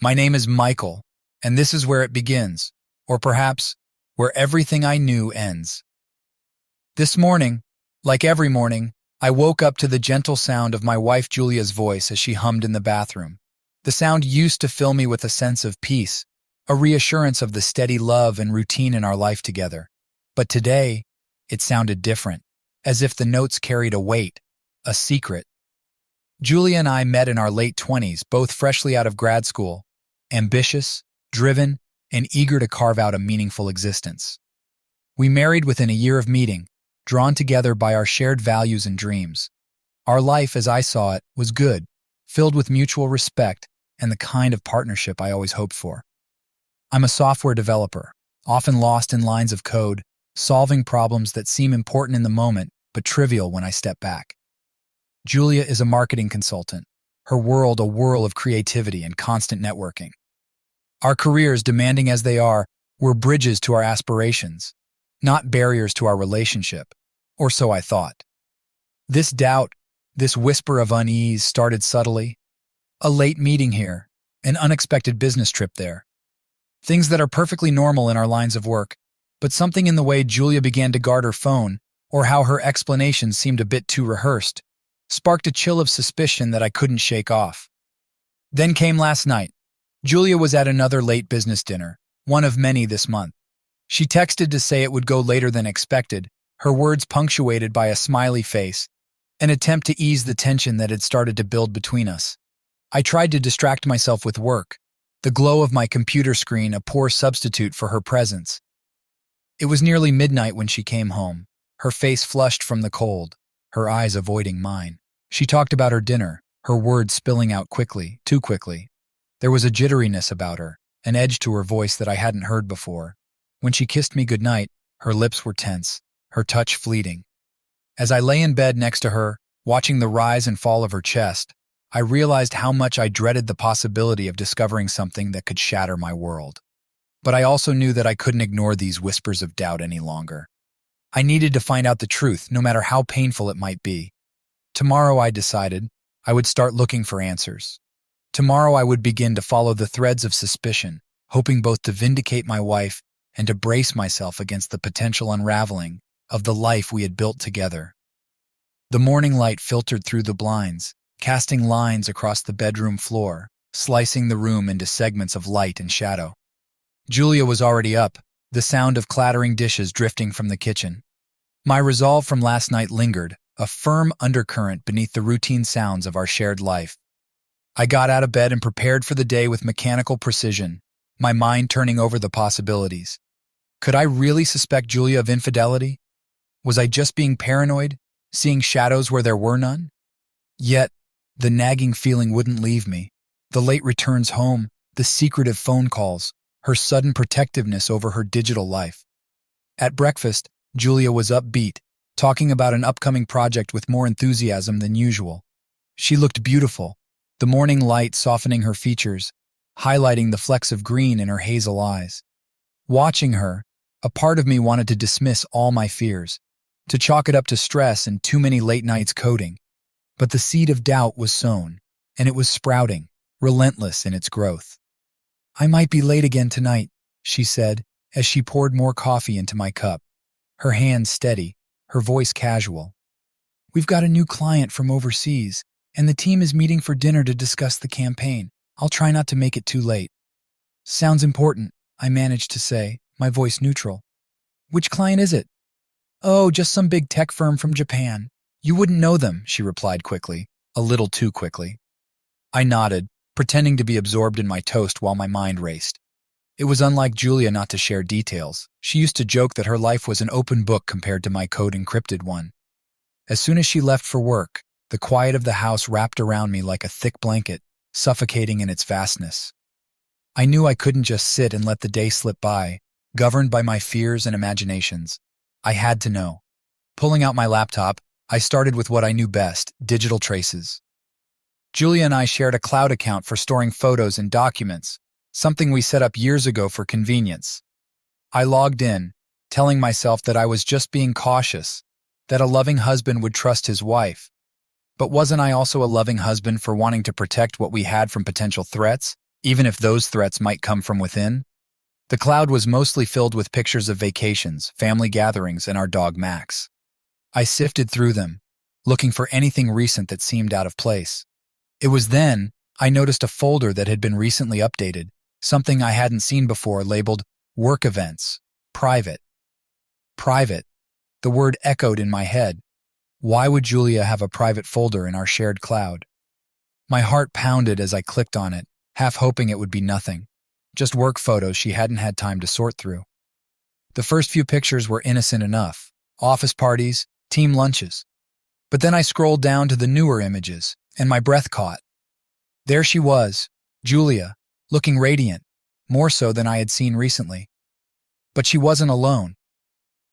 My name is Michael, and this is where it begins, or perhaps where everything I knew ends. This morning, like every morning, I woke up to the gentle sound of my wife Julia's voice as she hummed in the bathroom. The sound used to fill me with a sense of peace, a reassurance of the steady love and routine in our life together. But today, it sounded different, as if the notes carried a weight, a secret. Julia and I met in our late 20s, both freshly out of grad school, ambitious, driven, and eager to carve out a meaningful existence. We married within a year of meeting, drawn together by our shared values and dreams. Our life, as I saw it, was good, filled with mutual respect and the kind of partnership I always hoped for. I'm a software developer, often lost in lines of code, solving problems that seem important in the moment but trivial when I step back. Julia is a marketing consultant, her world a whirl of creativity and constant networking. Our careers, demanding as they are, were bridges to our aspirations, not barriers to our relationship, or so I thought. This doubt, this whisper of unease started subtly. A late meeting here, an unexpected business trip there. Things that are perfectly normal in our lines of work, but something in the way Julia began to guard her phone, or how her explanations seemed a bit too rehearsed, sparked a chill of suspicion that I couldn't shake off. Then came last night. Julia was at another late business dinner, one of many this month. She texted to say it would go later than expected, her words punctuated by a smiley face, an attempt to ease the tension that had started to build between us. I tried to distract myself with work, the glow of my computer screen a poor substitute for her presence. It was nearly midnight when she came home, her face flushed from the cold, her eyes avoiding mine. She talked about her dinner, her words spilling out quickly, too quickly. There was a jitteriness about her, an edge to her voice that I hadn't heard before. When she kissed me goodnight, her lips were tense, her touch fleeting. As I lay in bed next to her, watching the rise and fall of her chest, I realized how much I dreaded the possibility of discovering something that could shatter my world. But I also knew that I couldn't ignore these whispers of doubt any longer. I needed to find out the truth, no matter how painful it might be. Tomorrow, I decided, I would start looking for answers. Tomorrow I would begin to follow the threads of suspicion, hoping both to vindicate my wife and to brace myself against the potential unraveling of the life we had built together. The morning light filtered through the blinds, casting lines across the bedroom floor, slicing the room into segments of light and shadow. Julia was already up, the sound of clattering dishes drifting from the kitchen. My resolve from last night lingered, a firm undercurrent beneath the routine sounds of our shared life. I got out of bed and prepared for the day with mechanical precision, my mind turning over the possibilities. Could I really suspect Julia of infidelity? Was I just being paranoid, seeing shadows where there were none? Yet, the nagging feeling wouldn't leave me. The late returns home, the secretive phone calls, her sudden protectiveness over her digital life. At breakfast, Julia was upbeat, talking about an upcoming project with more enthusiasm than usual. She looked beautiful, the morning light softening her features, highlighting the flecks of green in her hazel eyes. Watching her, a part of me wanted to dismiss all my fears, to chalk it up to stress and too many late nights coding. But the seed of doubt was sown, and it was sprouting, relentless in its growth. "I might be late again tonight," she said, as she poured more coffee into my cup, her hands steady, her voice casual. "We've got a new client from overseas, and the team is meeting for dinner to discuss the campaign. I'll try not to make it too late." "Sounds important," I managed to say, my voice neutral. "Which client is it?" "Oh, just some big tech firm from Japan. You wouldn't know them," she replied quickly, a little too quickly. I nodded, pretending to be absorbed in my toast while my mind raced. It was unlike Julia not to share details. She used to joke that her life was an open book compared to my code-encrypted one. As soon as she left for work, the quiet of the house wrapped around me like a thick blanket, suffocating in its vastness. I knew I couldn't just sit and let the day slip by, governed by my fears and imaginations. I had to know. Pulling out my laptop, I started with what I knew best, digital traces. Julia and I shared a cloud account for storing photos and documents, something we set up years ago for convenience. I logged in, telling myself that I was just being cautious, that a loving husband would trust his wife. But wasn't I also a loving husband for wanting to protect what we had from potential threats? even if those threats might come from within. The cloud was mostly filled with pictures of vacations, family gatherings, and our dog Max. I sifted through them, looking for anything recent that seemed out of place. It was then I noticed a folder that had been recently updated, something I hadn't seen before, labeled Work Events, Private. Private. The word echoed in my head. Why would Julia have a private folder in our shared cloud? My heart pounded as I clicked on it, half hoping it would be nothing. Just work photos she hadn't had time to sort through. The first few pictures were innocent enough. Office parties, team lunches. But then I scrolled down to the newer images, and my breath caught. There she was, Julia, looking radiant, more so than I had seen recently. But she wasn't alone.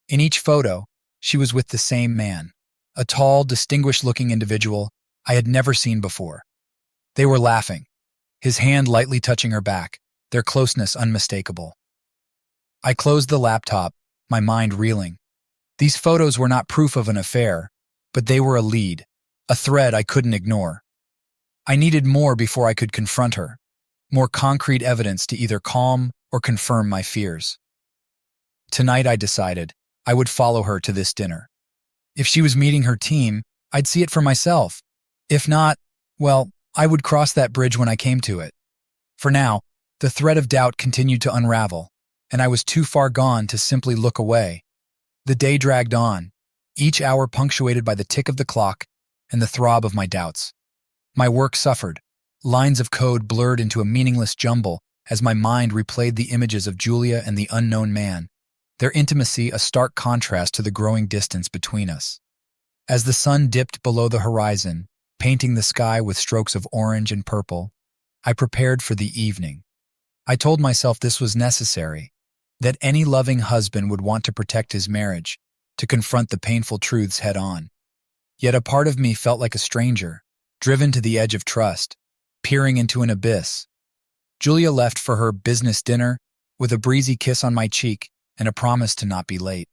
In each photo, she was with the same man, a tall, distinguished-looking individual I had never seen before. They were laughing, his hand lightly touching her back, their closeness unmistakable. I closed the laptop, my mind reeling. These photos were not proof of an affair, but they were a lead, a thread I couldn't ignore. I needed more before I could confront her, more concrete evidence to either calm or confirm my fears. Tonight, I decided, I would follow her to this dinner. If she was meeting her team, I'd see it for myself. If not, well, I would cross that bridge when I came to it. For now, the thread of doubt continued to unravel, and I was too far gone to simply look away. The day dragged on, each hour punctuated by the tick of the clock and the throb of my doubts. My work suffered. Lines of code blurred into a meaningless jumble as my mind replayed the images of Julia and the unknown man, their intimacy a stark contrast to the growing distance between us. As the sun dipped below the horizon, painting the sky with strokes of orange and purple, I prepared for the evening. I told myself this was necessary, that any loving husband would want to protect his marriage, to confront the painful truths head-on. Yet a part of me felt like a stranger, driven to the edge of trust, peering into an abyss. Julia left for her business dinner with a breezy kiss on my cheek and a promise to not be late.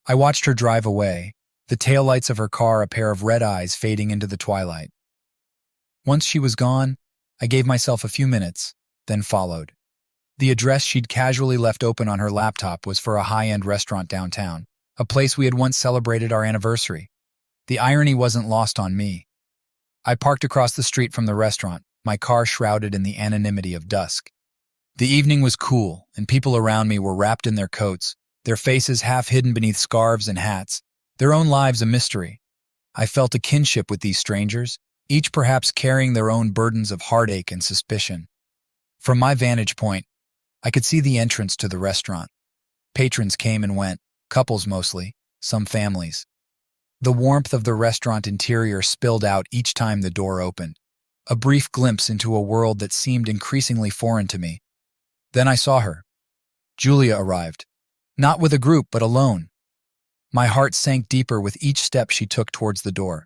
I watched her drive away, the taillights of her car a pair of red eyes fading into the twilight. Once she was gone, I gave myself a few minutes, then followed. The address she'd casually left open on her laptop was for a high-end restaurant downtown, a place we had once celebrated our anniversary. The irony wasn't lost on me. I parked across the street from the restaurant, my car shrouded in the anonymity of dusk. The evening was cool, and people around me were wrapped in their coats, their faces half hidden beneath scarves and hats, their own lives a mystery. I felt a kinship with these strangers, each perhaps carrying their own burdens of heartache and suspicion. From my vantage point, I could see the entrance to the restaurant. Patrons came and went, couples mostly, some families. The warmth of the restaurant interior spilled out each time the door opened, a brief glimpse into a world that seemed increasingly foreign to me. Then I saw her. Julia arrived, not with a group but alone. My heart sank deeper with each step she took towards the door.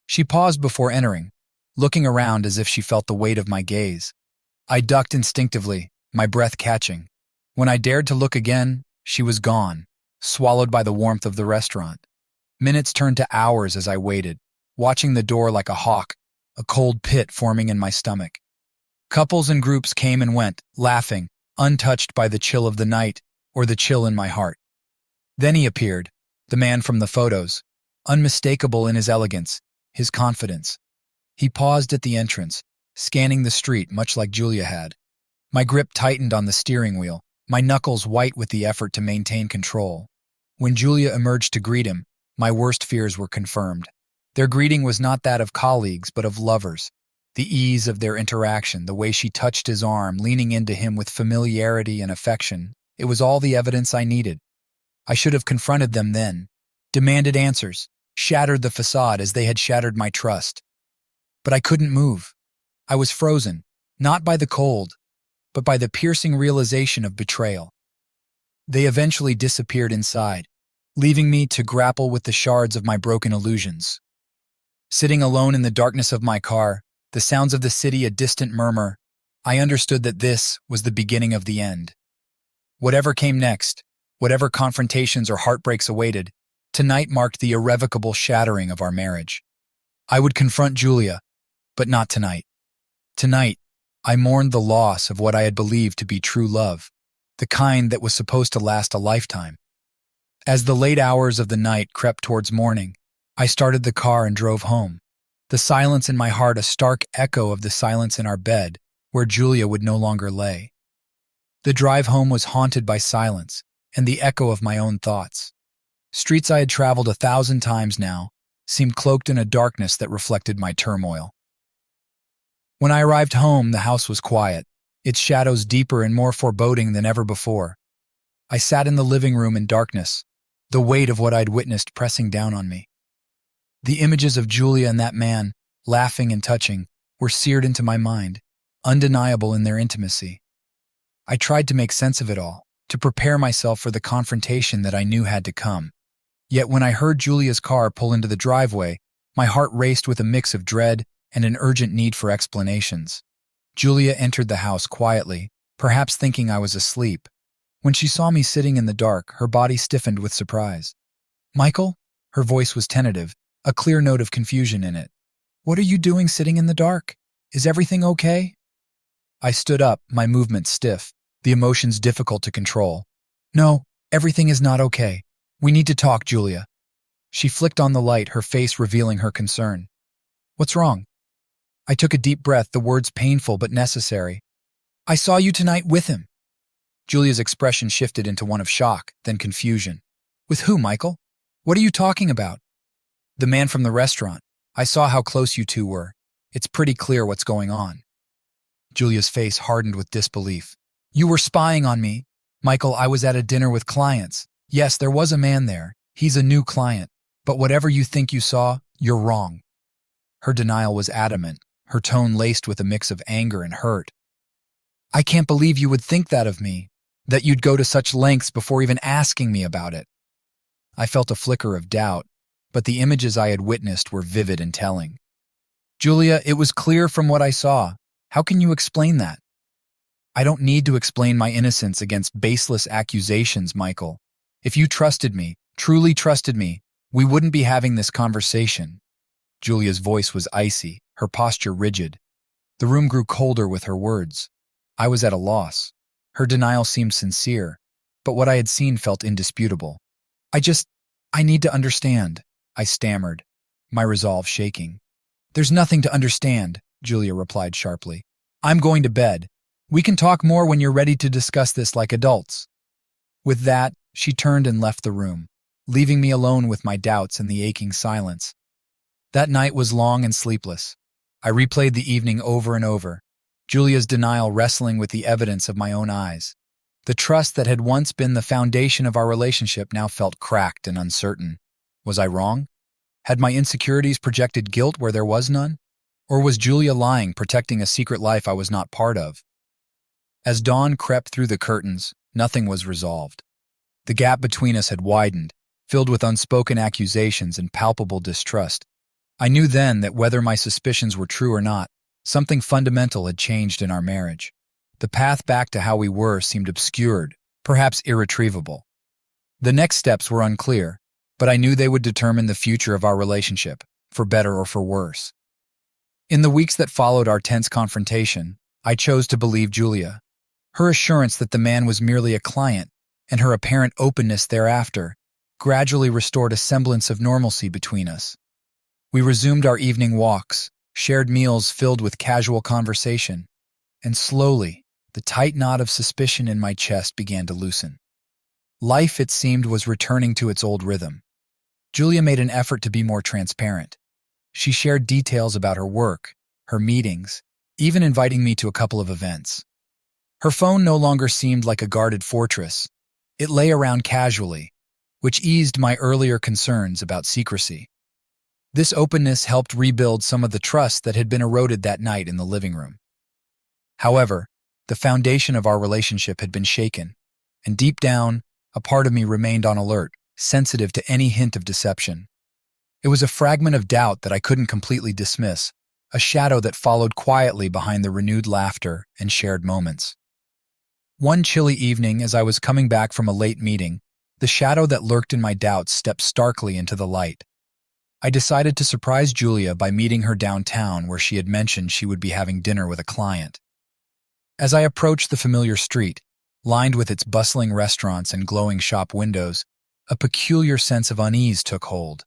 She paused before entering, looking around as if she felt the weight of my gaze. I ducked instinctively, my breath catching. When I dared to look again, she was gone, swallowed by the warmth of the restaurant. Minutes turned to hours as I waited, watching the door like a hawk, a cold pit forming in my stomach. Couples and groups came and went, laughing, untouched by the chill of the night or the chill in my heart. Then he appeared, the man from the photos, unmistakable in his elegance, his confidence. He paused at the entrance, scanning the street much like Julia had. My grip tightened on the steering wheel, my knuckles white with the effort to maintain control. When Julia emerged to greet him, my worst fears were confirmed. Their greeting was not that of colleagues, but of lovers. The ease of their interaction, the way she touched his arm, leaning into him with familiarity and affection, it was all the evidence I needed. I should have confronted them then, demanded answers, shattered the facade as they had shattered my trust. But I couldn't move. I was frozen, not by the cold, but by the piercing realization of betrayal. They eventually disappeared inside, leaving me to grapple with the shards of my broken illusions. Sitting alone in the darkness of my car, the sounds of the city a distant murmur, I understood that this was the beginning of the end. Whatever came next, whatever confrontations or heartbreaks awaited, tonight marked the irrevocable shattering of our marriage. I would confront Julia, but not tonight. Tonight, I mourned the loss of what I had believed to be true love, the kind that was supposed to last a lifetime. As the late hours of the night crept towards morning, I started the car and drove home, the silence in my heart a stark echo of the silence in our bed, where Julia would no longer lay. The drive home was haunted by silence and the echo of my own thoughts. Streets I had traveled 1,000 times now seemed cloaked in a darkness that reflected my turmoil. When I arrived home, the house was quiet, its shadows deeper and more foreboding than ever before. I sat in the living room in darkness, the weight of what I'd witnessed pressing down on me. The images of Julia and that man, laughing and touching, were seared into my mind, undeniable in their intimacy. I tried to make sense of it all, to prepare myself for the confrontation that I knew had to come. Yet when I heard Julia's car pull into the driveway, my heart raced with a mix of dread and an urgent need for explanations. Julia entered the house quietly, perhaps thinking I was asleep. When she saw me sitting in the dark, her body stiffened with surprise. "Michael?" Her voice was tentative, a clear note of confusion in it. "What are you doing sitting in the dark? Is everything okay?" I stood up, my movements stiff, the emotions difficult to control. "No, everything is not okay. We need to talk, Julia." She flicked on the light, her face revealing her concern. "What's wrong?" I took a deep breath, the words painful but necessary. "I saw you tonight with him." Julia's expression shifted into one of shock, then confusion. "With who, Michael? What are you talking about?" "The man from the restaurant. I saw how close you two were. It's pretty clear what's going on." Julia's face hardened with disbelief. "You were spying on me. Michael, I was at a dinner with clients. Yes, there was a man there. He's a new client. But whatever you think you saw, you're wrong." Her denial was adamant, her tone laced with a mix of anger and hurt. "I can't believe you would think that of me, that you'd go to such lengths before even asking me about it." I felt a flicker of doubt, but the images I had witnessed were vivid and telling. "Julia, it was clear from what I saw. How can you explain that?" "I don't need to explain my innocence against baseless accusations, Michael. If you trusted me, truly trusted me, we wouldn't be having this conversation." Julia's voice was icy, her posture rigid. The room grew colder with her words. I was at a loss. Her denial seemed sincere, but what I had seen felt indisputable. I need to understand," I stammered, my resolve shaking. "There's nothing to understand," Julia replied sharply. "I'm going to bed. We can talk more when you're ready to discuss this like adults." With that, she turned and left the room, leaving me alone with my doubts and the aching silence. That night was long and sleepless. I replayed the evening over and over, Julia's denial wrestling with the evidence of my own eyes. The trust that had once been the foundation of our relationship now felt cracked and uncertain. Was I wrong? Had my insecurities projected guilt where there was none? Or was Julia lying, protecting a secret life I was not part of? As dawn crept through the curtains, nothing was resolved. The gap between us had widened, filled with unspoken accusations and palpable distrust. I knew then that whether my suspicions were true or not, something fundamental had changed in our marriage. The path back to how we were seemed obscured, perhaps irretrievable. The next steps were unclear, but I knew they would determine the future of our relationship, for better or for worse. In the weeks that followed our tense confrontation, I chose to believe Julia. Her assurance that the man was merely a client, and her apparent openness thereafter, gradually restored a semblance of normalcy between us. We resumed our evening walks, shared meals filled with casual conversation, and slowly, the tight knot of suspicion in my chest began to loosen. Life, it seemed, was returning to its old rhythm. Julia made an effort to be more transparent. She shared details about her work, her meetings, even inviting me to a couple of events. Her phone no longer seemed like a guarded fortress. It lay around casually, which eased my earlier concerns about secrecy. This openness helped rebuild some of the trust that had been eroded that night in the living room. However, the foundation of our relationship had been shaken, and deep down, a part of me remained on alert, sensitive to any hint of deception. It was a fragment of doubt that I couldn't completely dismiss, a shadow that followed quietly behind the renewed laughter and shared moments. One chilly evening, as I was coming back from a late meeting, the shadow that lurked in my doubts stepped starkly into the light. I decided to surprise Julia by meeting her downtown where she had mentioned she would be having dinner with a client. As I approached the familiar street, lined with its bustling restaurants and glowing shop windows, a peculiar sense of unease took hold.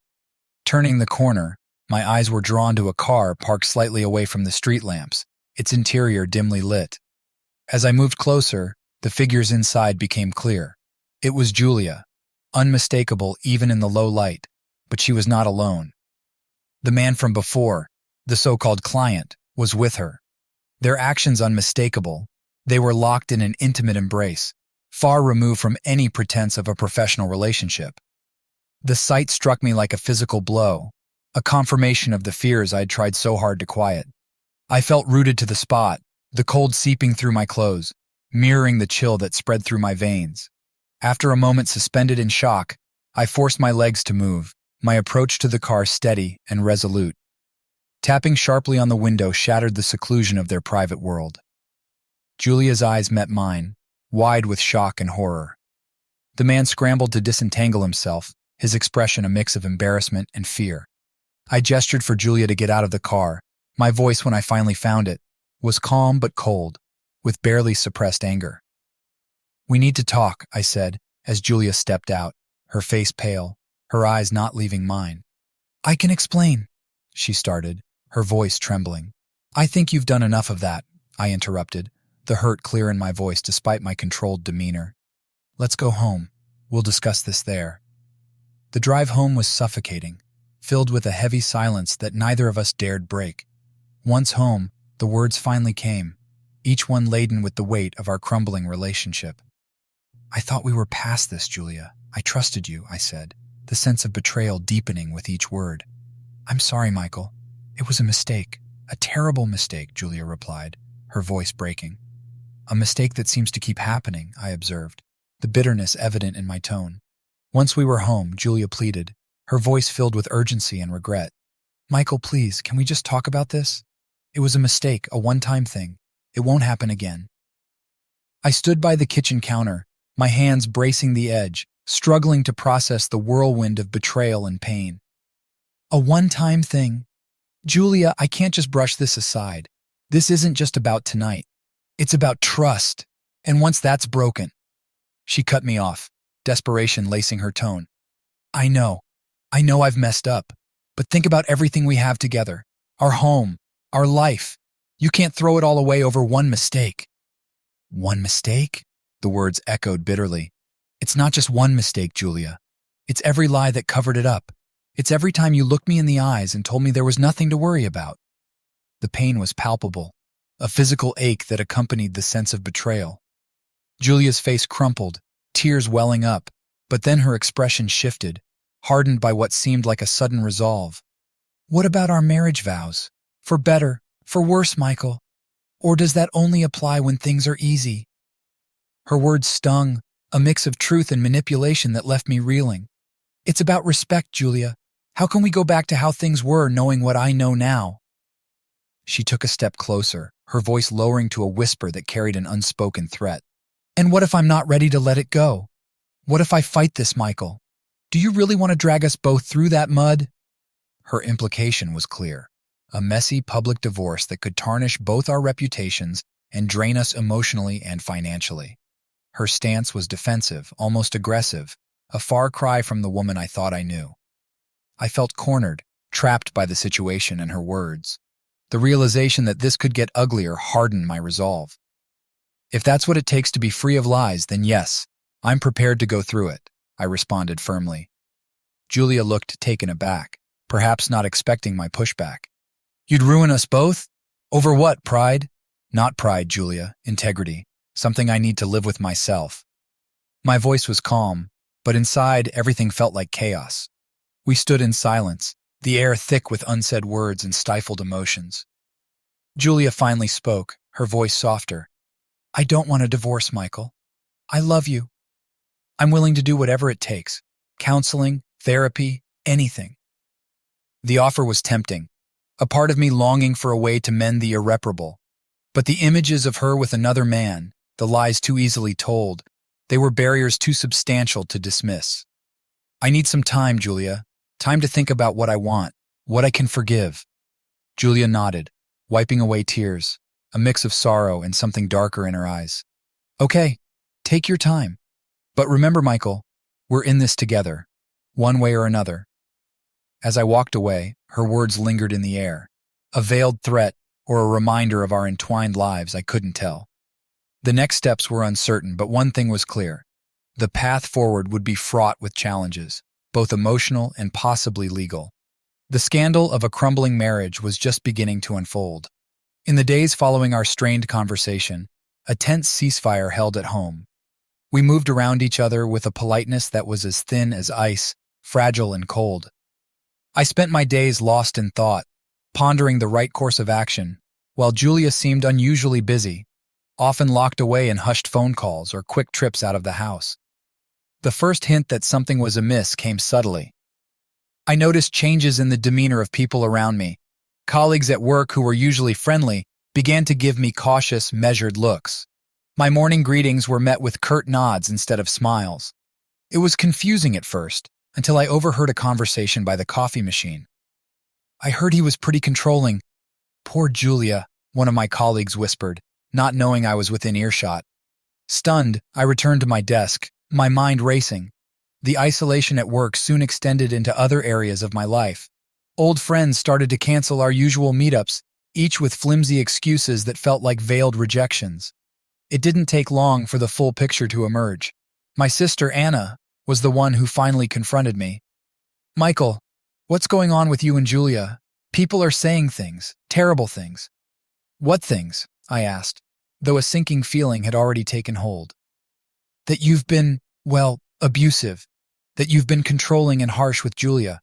Turning the corner, my eyes were drawn to a car parked slightly away from the street lamps, its interior dimly lit. As I moved closer, the figures inside became clear. It was Julia, unmistakable even in the low light, but she was not alone. The man from before, the so-called client, was with her. Their actions unmistakable, they were locked in an intimate embrace, far removed from any pretense of a professional relationship. The sight struck me like a physical blow, a confirmation of the fears I had tried so hard to quiet. I felt rooted to the spot, the cold seeping through my clothes, mirroring the chill that spread through my veins. After a moment suspended in shock, I forced my legs to move, my approach to the car steady and resolute. Tapping sharply on the window shattered the seclusion of their private world. Julia's eyes met mine, wide with shock and horror. The man scrambled to disentangle himself, his expression a mix of embarrassment and fear. I gestured for Julia to get out of the car. My voice, when I finally found it, was calm but cold, with barely suppressed anger. "We need to talk," I said, as Julia stepped out, her face pale, her eyes not leaving mine. "I can explain," she started, her voice trembling. "I think you've done enough of that," I interrupted, the hurt clear in my voice despite my controlled demeanor. "Let's go home. We'll discuss this there." The drive home was suffocating, filled with a heavy silence that neither of us dared break. Once home, the words finally came, each one laden with the weight of our crumbling relationship. "I thought we were past this, Julia. I trusted you," I said, the sense of betrayal deepening with each word. "I'm sorry, Michael. It was a mistake, a terrible mistake," Julia replied, her voice breaking. "A mistake that seems to keep happening," I observed, the bitterness evident in my tone. Once we were home, Julia pleaded, her voice filled with urgency and regret. "Michael, please, can we just talk about this? It was a mistake, a one-time thing. It won't happen again." I stood by the kitchen counter, my hands bracing the edge, struggling to process the whirlwind of betrayal and pain. "A one-time thing? Julia, I can't just brush this aside. This isn't just about tonight. It's about trust. And once that's broken..." She cut me off, desperation lacing her tone. I know I've messed up, but think about everything we have together. Our home, our life. You can't throw it all away over one mistake." "One mistake?" The words echoed bitterly. "It's not just one mistake, Julia. It's every lie that covered it up. It's every time you looked me in the eyes and told me there was nothing to worry about." The pain was palpable, a physical ache that accompanied the sense of betrayal. Julia's face crumpled, tears welling up, but then her expression shifted, hardened by what seemed like a sudden resolve. "What about our marriage vows? For better, for worse, Michael? Or does that only apply when things are easy?" Her words stung, a mix of truth and manipulation that left me reeling. "It's about respect, Julia. How can we go back to how things were knowing what I know now?" She took a step closer, her voice lowering to a whisper that carried an unspoken threat. "And what if I'm not ready to let it go? What if I fight this, Michael? Do you really want to drag us both through that mud?" Her implication was clear. A messy public divorce that could tarnish both our reputations and drain us emotionally and financially. Her stance was defensive, almost aggressive, a far cry from the woman I thought I knew. I felt cornered, trapped by the situation and her words. The realization that this could get uglier hardened my resolve. "If that's what it takes to be free of lies, then yes, I'm prepared to go through it," I responded firmly. Julia looked taken aback, perhaps not expecting my pushback. "You'd ruin us both? Over what, pride?" "Not pride, Julia, integrity, something I need to live with myself." My voice was calm, but inside everything felt like chaos. We stood in silence, the air thick with unsaid words and stifled emotions. Julia finally spoke, her voice softer. "I don't want a divorce, Michael. I love you. I'm willing to do whatever it takes. Counseling, therapy, anything." The offer was tempting, a part of me longing for a way to mend the irreparable. But the images of her with another man, the lies too easily told, they were barriers too substantial to dismiss. "I need some time, Julia. Time to think about what I want, what I can forgive." Julia nodded, wiping away tears, a mix of sorrow and something darker in her eyes. Okay, take your time. But remember, Michael, we're in this together, one way or another. As I walked away, her words lingered in the air. A veiled threat or a reminder of our entwined lives, I couldn't tell. The next steps were uncertain, but one thing was clear. The path forward would be fraught with challenges, both emotional and possibly legal. The scandal of a crumbling marriage was just beginning to unfold. In the days following our strained conversation, a tense ceasefire held at home. We moved around each other with a politeness that was as thin as ice, fragile and cold. I spent my days lost in thought, pondering the right course of action, while Julia seemed unusually busy, often locked away in hushed phone calls or quick trips out of the house. The first hint that something was amiss came subtly. I noticed changes in the demeanor of people around me. Colleagues at work who were usually friendly began to give me cautious, measured looks. My morning greetings were met with curt nods instead of smiles. It was confusing at first, until I overheard a conversation by the coffee machine. I heard he was pretty controlling. Poor Julia, one of my colleagues whispered, not knowing I was within earshot. Stunned, I returned to my desk, my mind racing. The isolation at work soon extended into other areas of my life. Old friends started to cancel our usual meetups, each with flimsy excuses that felt like veiled rejections. It didn't take long for the full picture to emerge. My sister, Anna, was the one who finally confronted me. Michael, what's going on with you and Julia? People are saying things, terrible things. What things? I asked, though a sinking feeling had already taken hold. That you've been, well, abusive. That you've been controlling and harsh with Julia.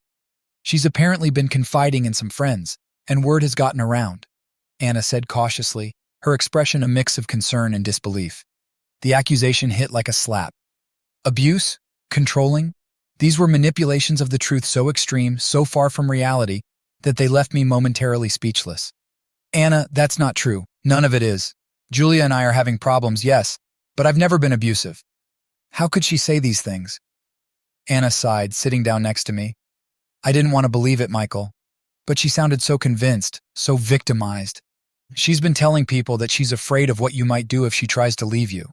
She's apparently been confiding in some friends, and word has gotten around, Anna said cautiously, her expression a mix of concern and disbelief. The accusation hit like a slap. Abuse? Controlling? These were manipulations of the truth so extreme, so far from reality, that they left me momentarily speechless. Anna, that's not true. None of it is. Julia and I are having problems, yes, but I've never been abusive. How could she say these things? Anna sighed, sitting down next to me. I didn't want to believe it, Michael. But she sounded so convinced, so victimized. She's been telling people that she's afraid of what you might do if she tries to leave you.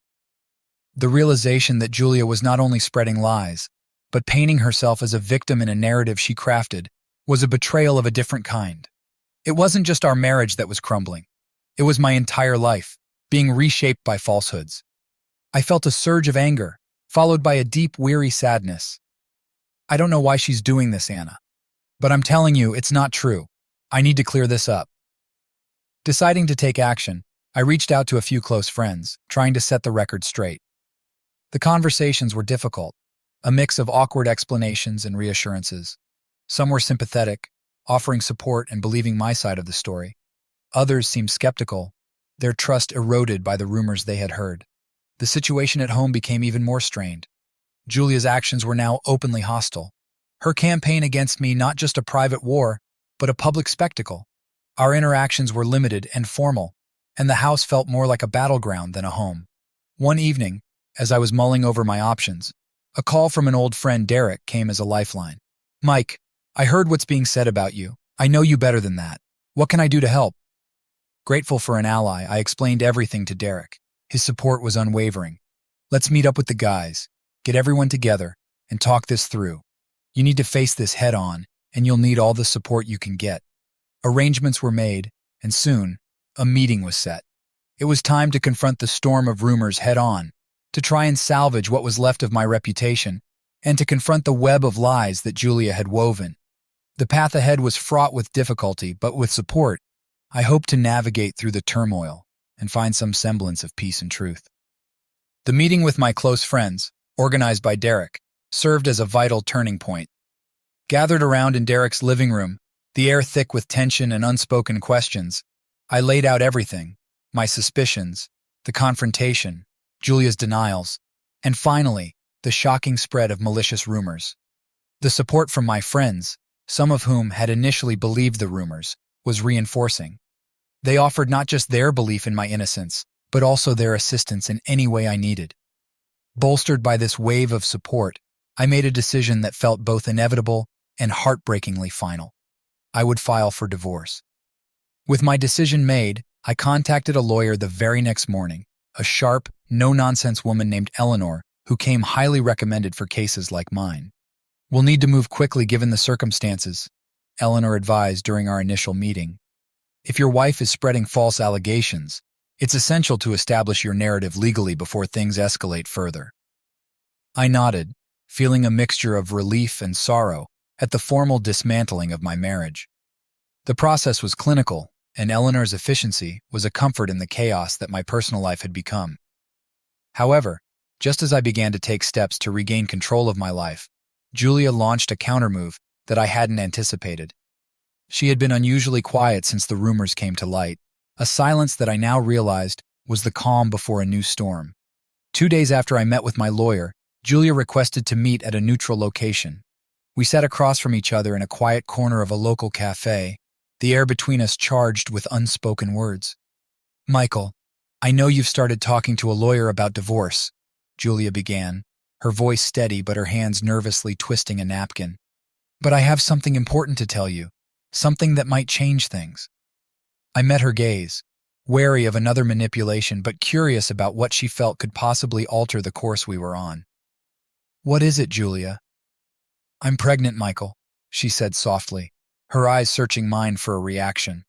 The realization that Julia was not only spreading lies, but painting herself as a victim in a narrative she crafted, was a betrayal of a different kind. It wasn't just our marriage that was crumbling. It was my entire life, being reshaped by falsehoods. I felt a surge of anger, followed by a deep, weary sadness. I don't know why she's doing this, Anna. But I'm telling you, it's not true. I need to clear this up. Deciding to take action, I reached out to a few close friends, trying to set the record straight. The conversations were difficult, a mix of awkward explanations and reassurances. Some were sympathetic, offering support and believing my side of the story. Others seemed skeptical, their trust eroded by the rumors they had heard. The situation at home became even more strained. Julia's actions were now openly hostile. Her campaign against me not just a private war, but a public spectacle. Our interactions were limited and formal, and the house felt more like a battleground than a home. One evening, as I was mulling over my options, a call from an old friend, Derek, came as a lifeline. Mike, I heard what's being said about you. I know you better than that. What can I do to help? Grateful for an ally, I explained everything to Derek. His support was unwavering. Let's meet up with the guys, get everyone together, and talk this through. You need to face this head on, and you'll need all the support you can get. Arrangements were made, and soon, a meeting was set. It was time to confront the storm of rumors head on, to try and salvage what was left of my reputation, and to confront the web of lies that Julia had woven. The path ahead was fraught with difficulty, but with support, I hoped to navigate through the turmoil and find some semblance of peace and truth. The meeting with my close friends, organized by Derek, served as a vital turning point. Gathered around in Derek's living room, the air thick with tension and unspoken questions, I laid out everything, my suspicions, the confrontation, Julia's denials, and finally, the shocking spread of malicious rumors. The support from my friends, some of whom had initially believed the rumors, was reinforcing. They offered not just their belief in my innocence, but also their assistance in any way I needed. Bolstered by this wave of support, I made a decision that felt both inevitable and heartbreakingly final. I would file for divorce. With my decision made, I contacted a lawyer the very next morning, a sharp, no-nonsense woman named Eleanor, who came highly recommended for cases like mine. "We'll need to move quickly given the circumstances," Eleanor advised during our initial meeting. "If your wife is spreading false allegations, it's essential to establish your narrative legally before things escalate further." I nodded, feeling a mixture of relief and sorrow at the formal dismantling of my marriage. The process was clinical, and Eleanor's efficiency was a comfort in the chaos that my personal life had become. However, just as I began to take steps to regain control of my life, Julia launched a countermove that I hadn't anticipated. She had been unusually quiet since the rumors came to light, a silence that I now realized was the calm before a new storm. 2 days after I met with my lawyer, Julia requested to meet at a neutral location. We sat across from each other in a quiet corner of a local cafe, the air between us charged with unspoken words. "Michael, I know you've started talking to a lawyer about divorce," Julia began, her voice steady but her hands nervously twisting a napkin. "But I have something important to tell you, something that might change things." I met her gaze, wary of another manipulation but curious about what she felt could possibly alter the course we were on. "What is it, Julia?" "I'm pregnant, Michael," she said softly, her eyes searching mine for a reaction.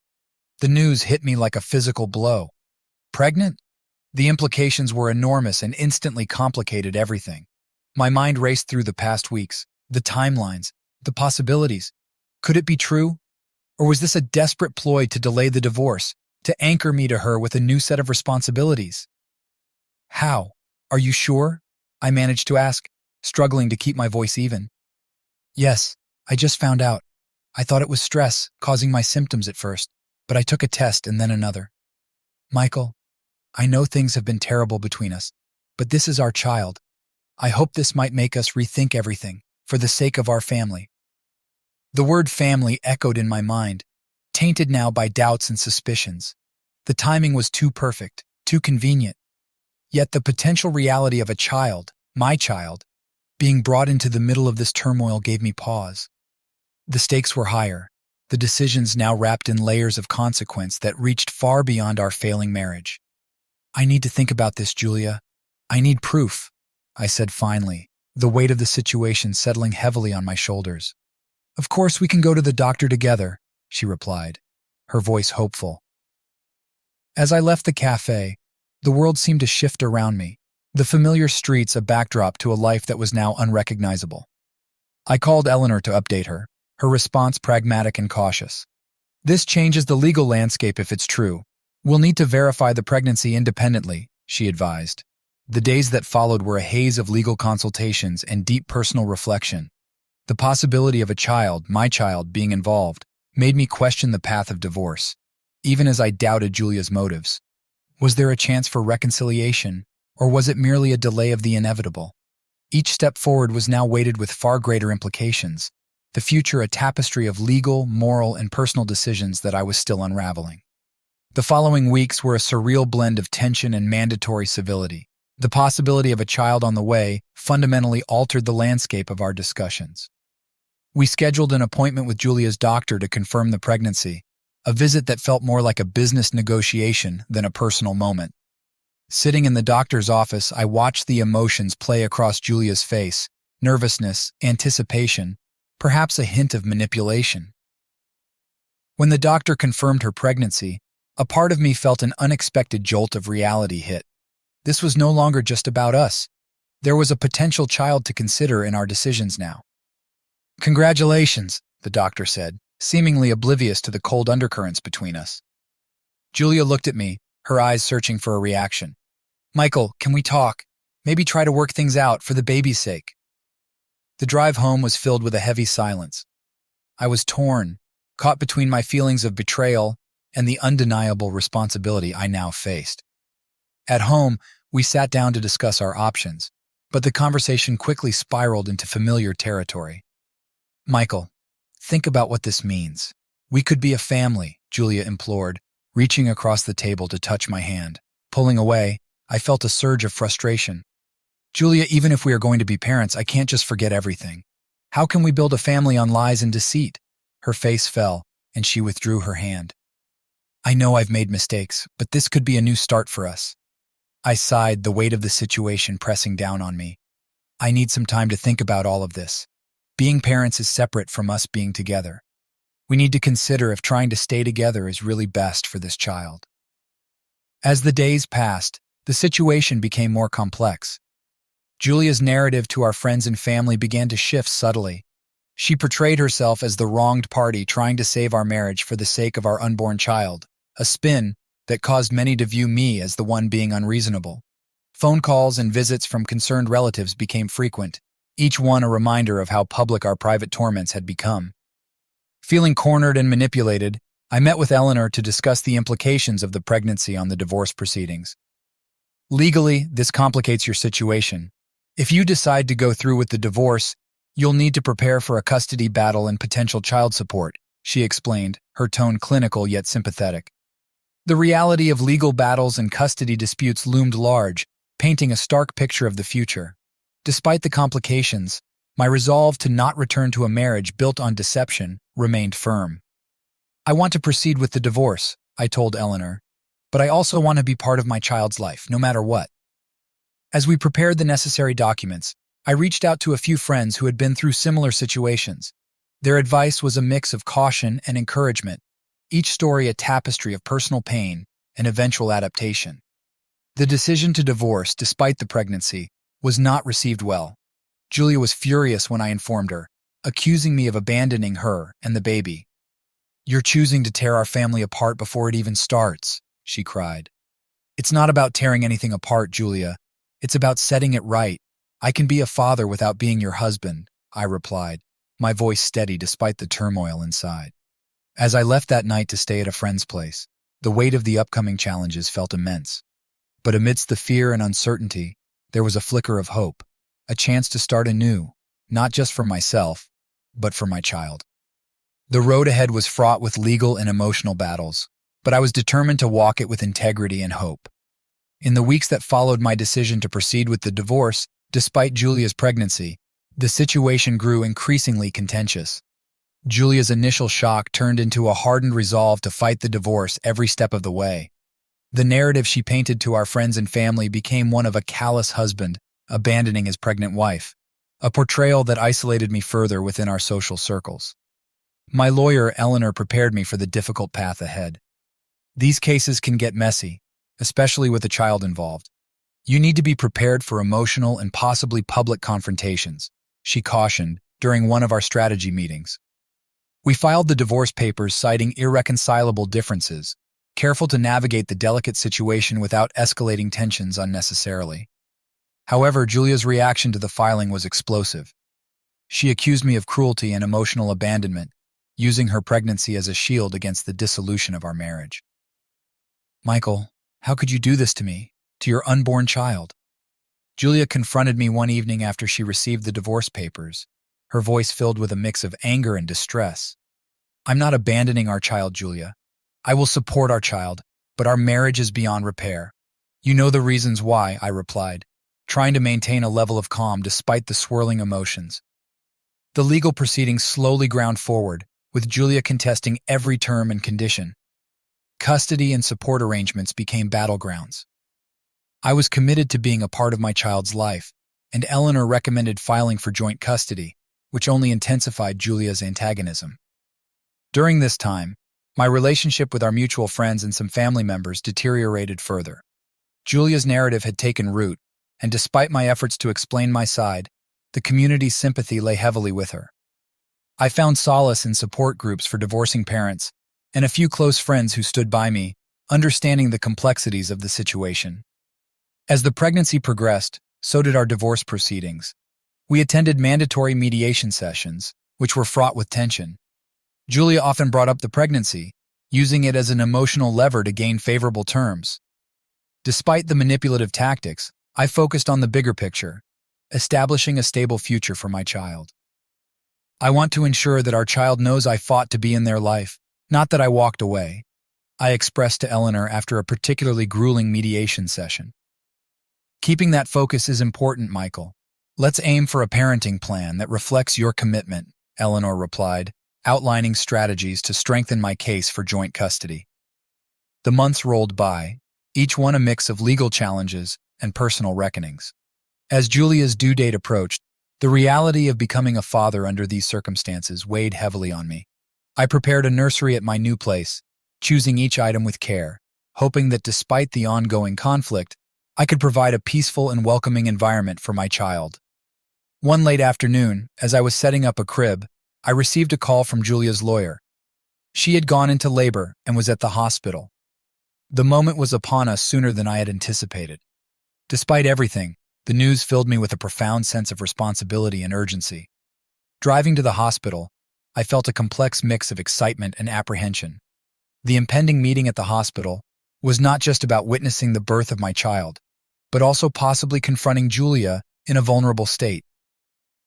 The news hit me like a physical blow. Pregnant? The implications were enormous and instantly complicated everything. My mind raced through the past weeks, the timelines, the possibilities. Could it be true? Or was this a desperate ploy to delay the divorce, to anchor me to her with a new set of responsibilities? "How? Are you sure?" I managed to ask, struggling to keep my voice even. "Yes, I just found out. I thought it was stress causing my symptoms at first, but I took a test and then another. Michael, I know things have been terrible between us, but this is our child. I hope this might make us rethink everything, for the sake of our family." The word family echoed in my mind, tainted now by doubts and suspicions. The timing was too perfect, too convenient. Yet the potential reality of a child, my child, being brought into the middle of this turmoil gave me pause. The stakes were higher, the decisions now wrapped in layers of consequence that reached far beyond our failing marriage. "I need to think about this, Julia. I need proof," I said finally, the weight of the situation settling heavily on my shoulders. "Of course we can go to the doctor together," she replied, her voice hopeful. As I left the cafe, the world seemed to shift around me, the familiar streets a backdrop to a life that was now unrecognizable. I called Eleanor to update her, her response pragmatic and cautious. "This changes the legal landscape if it's true. We'll need to verify the pregnancy independently," she advised. The days that followed were a haze of legal consultations and deep personal reflection. The possibility of a child, my child, being involved made me question the path of divorce, even as I doubted Julia's motives. Was there a chance for reconciliation, or was it merely a delay of the inevitable? Each step forward was now weighted with far greater implications, the future a tapestry of legal, moral, and personal decisions that I was still unraveling. The following weeks were a surreal blend of tension and mandatory civility. The possibility of a child on the way fundamentally altered the landscape of our discussions. We scheduled an appointment with Julia's doctor to confirm the pregnancy, a visit that felt more like a business negotiation than a personal moment. Sitting in the doctor's office, I watched the emotions play across Julia's face, nervousness, anticipation, perhaps a hint of manipulation. When the doctor confirmed her pregnancy, a part of me felt an unexpected jolt of reality hit. This was no longer just about us. There was a potential child to consider in our decisions now. "Congratulations," the doctor said, seemingly oblivious to the cold undercurrents between us. Julia looked at me, her eyes searching for a reaction. "Michael, can we talk? Maybe try to work things out for the baby's sake." The drive home was filled with a heavy silence. I was torn, caught between my feelings of betrayal and the undeniable responsibility I now faced. At home, we sat down to discuss our options, but the conversation quickly spiraled into familiar territory. "Michael, think about what this means. We could be a family," Julia implored, reaching across the table to touch my hand. Pulling away, I felt a surge of frustration. "Julia, even if we are going to be parents, I can't just forget everything. How can we build a family on lies and deceit?" Her face fell, and she withdrew her hand. I know I've made mistakes, but this could be a new start for us. I sighed, the weight of the situation pressing down on me. I need some time to think about all of this. Being parents is separate from us being together. We need to consider if trying to stay together is really best for this child. As the days passed, the situation became more complex. Julia's narrative to our friends and family began to shift subtly. She portrayed herself as the wronged party trying to save our marriage for the sake of our unborn child, a spin that caused many to view me as the one being unreasonable. Phone calls and visits from concerned relatives became frequent, each one a reminder of how public our private torments had become. Feeling cornered and manipulated, I met with Eleanor to discuss the implications of the pregnancy on the divorce proceedings. Legally, this complicates your situation. If you decide to go through with the divorce, you'll need to prepare for a custody battle and potential child support, she explained, her tone clinical yet sympathetic. The reality of legal battles and custody disputes loomed large, painting a stark picture of the future. Despite the complications, my resolve to not return to a marriage built on deception remained firm. I want to proceed with the divorce, I told Eleanor, but I also want to be part of my child's life, no matter what. As we prepared the necessary documents, I reached out to a few friends who had been through similar situations. Their advice was a mix of caution and encouragement, each story a tapestry of personal pain and eventual adaptation. The decision to divorce, despite the pregnancy, was not received well. Julia was furious when I informed her, accusing me of abandoning her and the baby. "You're choosing to tear our family apart before it even starts," she cried. "It's not about tearing anything apart, Julia. It's about setting it right. I can be a father without being your husband," I replied, my voice steady despite the turmoil inside. As I left that night to stay at a friend's place, the weight of the upcoming challenges felt immense. But amidst the fear and uncertainty, there was a flicker of hope, a chance to start anew, not just for myself, but for my child. The road ahead was fraught with legal and emotional battles, but I was determined to walk it with integrity and hope. In the weeks that followed my decision to proceed with the divorce, despite Julia's pregnancy, the situation grew increasingly contentious. Julia's initial shock turned into a hardened resolve to fight the divorce every step of the way. The narrative she painted to our friends and family became one of a callous husband abandoning his pregnant wife, a portrayal that isolated me further within our social circles. My lawyer, Eleanor, prepared me for the difficult path ahead. These cases can get messy, especially with a child involved. You need to be prepared for emotional and possibly public confrontations, she cautioned during one of our strategy meetings. We filed the divorce papers citing irreconcilable differences, careful to navigate the delicate situation without escalating tensions unnecessarily. However, Julia's reaction to the filing was explosive. She accused me of cruelty and emotional abandonment, using her pregnancy as a shield against the dissolution of our marriage. "Michael, how could you do this to me, to your unborn child?" Julia confronted me one evening after she received the divorce papers, her voice filled with a mix of anger and distress. "I'm not abandoning our child, Julia. I will support our child, but our marriage is beyond repair. You know the reasons why," I replied, trying to maintain a level of calm despite the swirling emotions. The legal proceedings slowly ground forward, with Julia contesting every term and condition. Custody and support arrangements became battlegrounds. I was committed to being a part of my child's life, and Eleanor recommended filing for joint custody, which only intensified Julia's antagonism. During this time, my relationship with our mutual friends and some family members deteriorated further. Julia's narrative had taken root, and despite my efforts to explain my side, the community's sympathy lay heavily with her. I found solace in support groups for divorcing parents and a few close friends who stood by me, understanding the complexities of the situation. As the pregnancy progressed, so did our divorce proceedings. We attended mandatory mediation sessions, which were fraught with tension. Julia often brought up the pregnancy, using it as an emotional lever to gain favorable terms. Despite the manipulative tactics, I focused on the bigger picture, establishing a stable future for my child. "I want to ensure that our child knows I fought to be in their life, not that I walked away," I expressed to Eleanor after a particularly grueling mediation session. "Keeping that focus is important, Michael. Let's aim for a parenting plan that reflects your commitment," Eleanor replied, outlining strategies to strengthen my case for joint custody. The months rolled by, each one a mix of legal challenges and personal reckonings. As Julia's due date approached, the reality of becoming a father under these circumstances weighed heavily on me. I prepared a nursery at my new place, choosing each item with care, hoping that despite the ongoing conflict, I could provide a peaceful and welcoming environment for my child. One late afternoon, as I was setting up a crib, I received a call from Julia's lawyer. She had gone into labor and was at the hospital. The moment was upon us sooner than I had anticipated. Despite everything, the news filled me with a profound sense of responsibility and urgency. Driving to the hospital, I felt a complex mix of excitement and apprehension. The impending meeting at the hospital was not just about witnessing the birth of my child, but also possibly confronting Julia in a vulnerable state.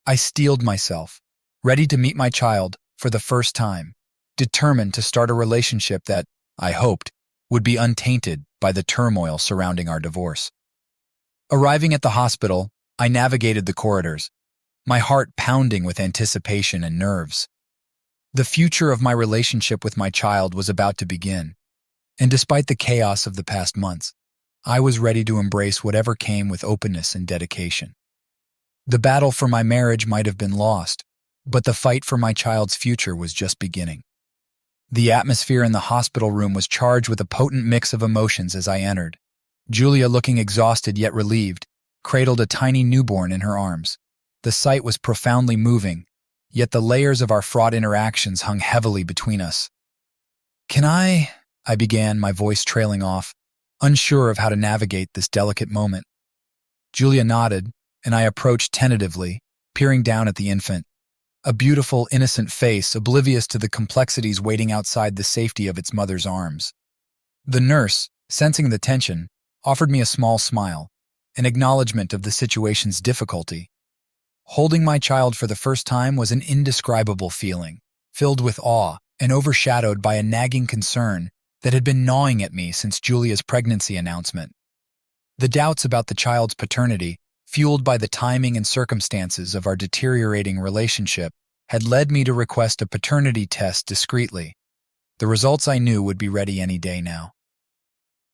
I steeled myself, ready to meet my child for the first time, determined to start a relationship that, I hoped, would be untainted by the turmoil surrounding our divorce. Arriving at the hospital, I navigated the corridors, my heart pounding with anticipation and nerves. The future of my relationship with my child was about to begin, and despite the chaos of the past months, I was ready to embrace whatever came with openness and dedication. The battle for my marriage might have been lost, but the fight for my child's future was just beginning. The atmosphere in the hospital room was charged with a potent mix of emotions as I entered. Julia, looking exhausted yet relieved, cradled a tiny newborn in her arms. The sight was profoundly moving, yet the layers of our fraught interactions hung heavily between us. I began, my voice trailing off, unsure of how to navigate this delicate moment. Julia nodded, and I approached tentatively, peering down at the infant. A beautiful, innocent face, oblivious to the complexities waiting outside the safety of its mother's arms. The nurse, sensing the tension, offered me a small smile, an acknowledgement of the situation's difficulty. Holding my child for the first time was an indescribable feeling, filled with awe and overshadowed by a nagging concern that had been gnawing at me since Julia's pregnancy announcement. The doubts about the child's paternity, fueled by the timing and circumstances of our deteriorating relationship, had led me to request a paternity test discreetly. The results I knew would be ready any day now.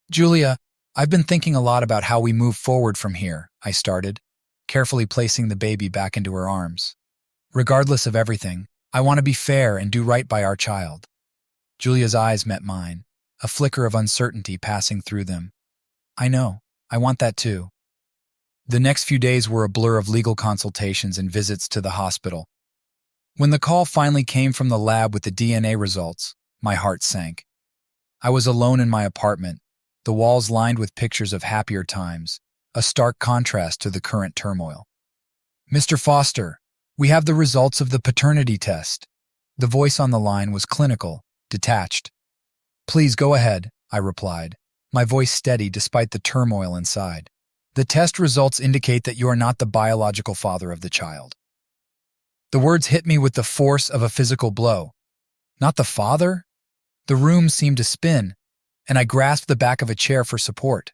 "Julia, I've been thinking a lot about how we move forward from here," I started, carefully placing the baby back into her arms. "Regardless of everything, I want to be fair and do right by our child." Julia's eyes met mine, a flicker of uncertainty passing through them. "I know, I want that too." The next few days were a blur of legal consultations and visits to the hospital. When the call finally came from the lab with the DNA results, my heart sank. I was alone in my apartment, the walls lined with pictures of happier times, a stark contrast to the current turmoil. "Mr. Foster, we have the results of the paternity test." The voice on the line was clinical, detached. "Please go ahead," I replied, my voice steady despite the turmoil inside. "The test results indicate that you are not the biological father of the child." The words hit me with the force of a physical blow. Not the father? The room seemed to spin, and I grasped the back of a chair for support.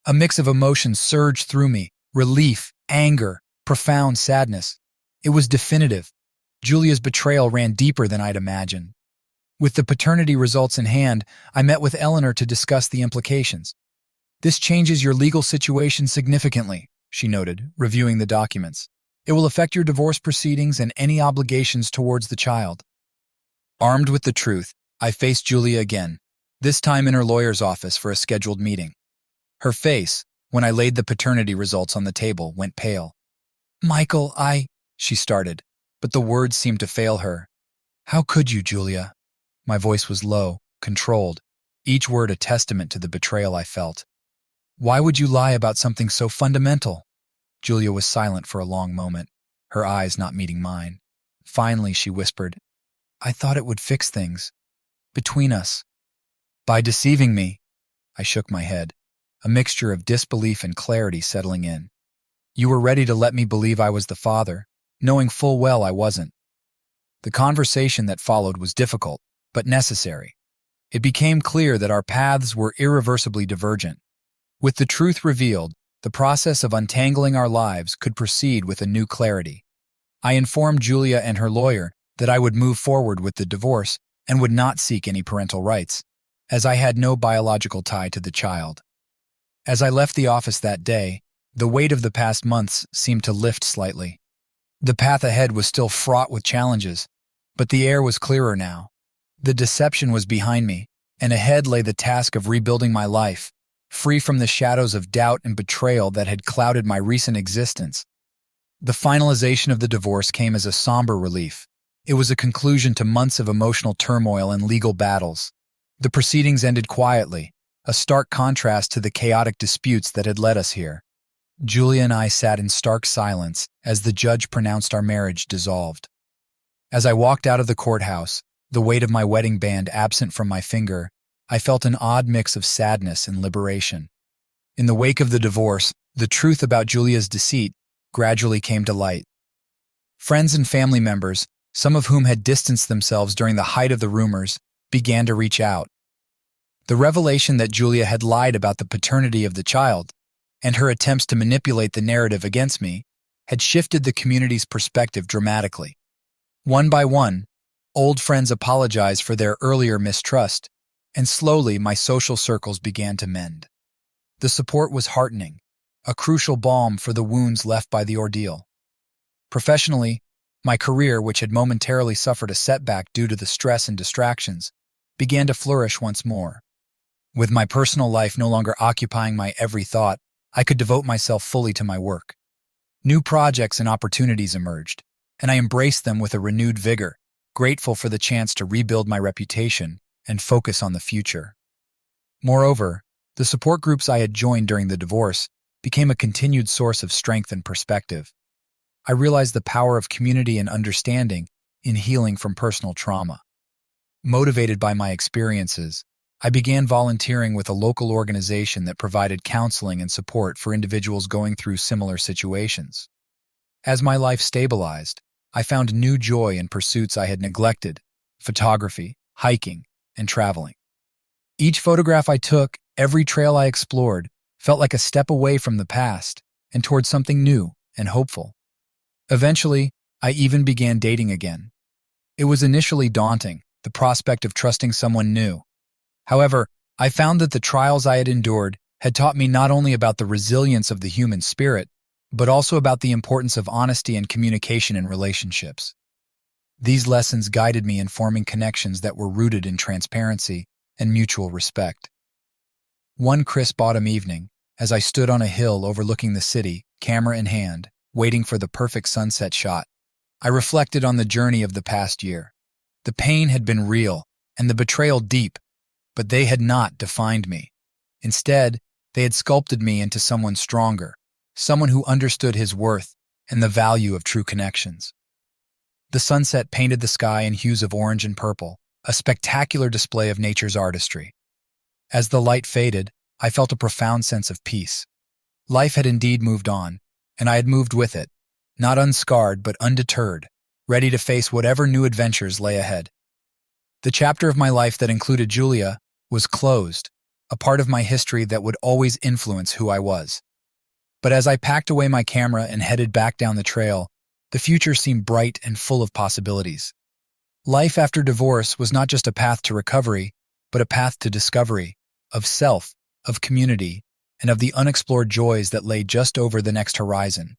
A mix of emotions surged through me: relief, anger, profound sadness. It was definitive. Julia's betrayal ran deeper than I'd imagined. With the paternity results in hand, I met with Eleanor to discuss the implications. "This changes your legal situation significantly," she noted, reviewing the documents. "It will affect your divorce proceedings and any obligations towards the child." Armed with the truth, I faced Julia again, this time in her lawyer's office for a scheduled meeting. Her face, when I laid the paternity results on the table, went pale. "Michael, she started, but the words seemed to fail her. "How could you, Julia?" My voice was low, controlled, each word a testament to the betrayal I felt. "Why would you lie about something so fundamental?" Julia was silent for a long moment, her eyes not meeting mine. Finally, she whispered, "I thought it would fix things. Between us." "By deceiving me?" I shook my head, a mixture of disbelief and clarity settling in. "You were ready to let me believe I was the father, knowing full well I wasn't." The conversation that followed was difficult, but necessary. It became clear that our paths were irreversibly divergent. With the truth revealed, the process of untangling our lives could proceed with a new clarity. I informed Julia and her lawyer that I would move forward with the divorce and would not seek any parental rights. as I had no biological tie to the child. As I left the office that day, the weight of the past months seemed to lift slightly. The path ahead was still fraught with challenges, but the air was clearer now. The deception was behind me, and ahead lay the task of rebuilding my life, free from the shadows of doubt and betrayal that had clouded my recent existence. The finalization of the divorce came as a somber relief. It was a conclusion to months of emotional turmoil and legal battles. The proceedings ended quietly, a stark contrast to the chaotic disputes that had led us here. Julia and I sat in stark silence as the judge pronounced our marriage dissolved. As I walked out of the courthouse, the weight of my wedding band absent from my finger, I felt an odd mix of sadness and liberation. In the wake of the divorce, the truth about Julia's deceit gradually came to light. Friends and family members, some of whom had distanced themselves during the height of the rumors, began to reach out. The revelation that Julia had lied about the paternity of the child, and her attempts to manipulate the narrative against me, had shifted the community's perspective dramatically. One by one, old friends apologized for their earlier mistrust, and slowly my social circles began to mend. The support was heartening, a crucial balm for the wounds left by the ordeal. Professionally, my career, which had momentarily suffered a setback due to the stress and distractions, began to flourish once more. With my personal life no longer occupying my every thought, I could devote myself fully to my work. New projects and opportunities emerged, and I embraced them with a renewed vigor, grateful for the chance to rebuild my reputation and focus on the future. Moreover, the support groups I had joined during the divorce became a continued source of strength and perspective. I realized the power of community and understanding in healing from personal trauma. Motivated by my experiences, I began volunteering with a local organization that provided counseling and support for individuals going through similar situations. As my life stabilized, I found new joy in pursuits I had neglected: photography, hiking, and traveling. Each photograph I took, every trail I explored, felt like a step away from the past and towards something new and hopeful. Eventually, I even began dating again. It was initially daunting, the prospect of trusting someone new. However, I found that the trials I had endured had taught me not only about the resilience of the human spirit, but also about the importance of honesty and communication in relationships. These lessons guided me in forming connections that were rooted in transparency and mutual respect. One crisp autumn evening, as I stood on a hill overlooking the city, camera in hand, waiting for the perfect sunset shot, I reflected on the journey of the past year. The pain had been real, and the betrayal deep, but they had not defined me. Instead, they had sculpted me into someone stronger, someone who understood his worth and the value of true connections. The sunset painted the sky in hues of orange and purple, a spectacular display of nature's artistry. As the light faded, I felt a profound sense of peace. Life had indeed moved on, and I had moved with it, not unscarred but undeterred, ready to face whatever new adventures lay ahead. The chapter of my life that included Julia was closed, a part of my history that would always influence who I was. But as I packed away my camera and headed back down the trail, the future seemed bright and full of possibilities. Life after divorce was not just a path to recovery, but a path to discovery, of self, of community, and of the unexplored joys that lay just over the next horizon.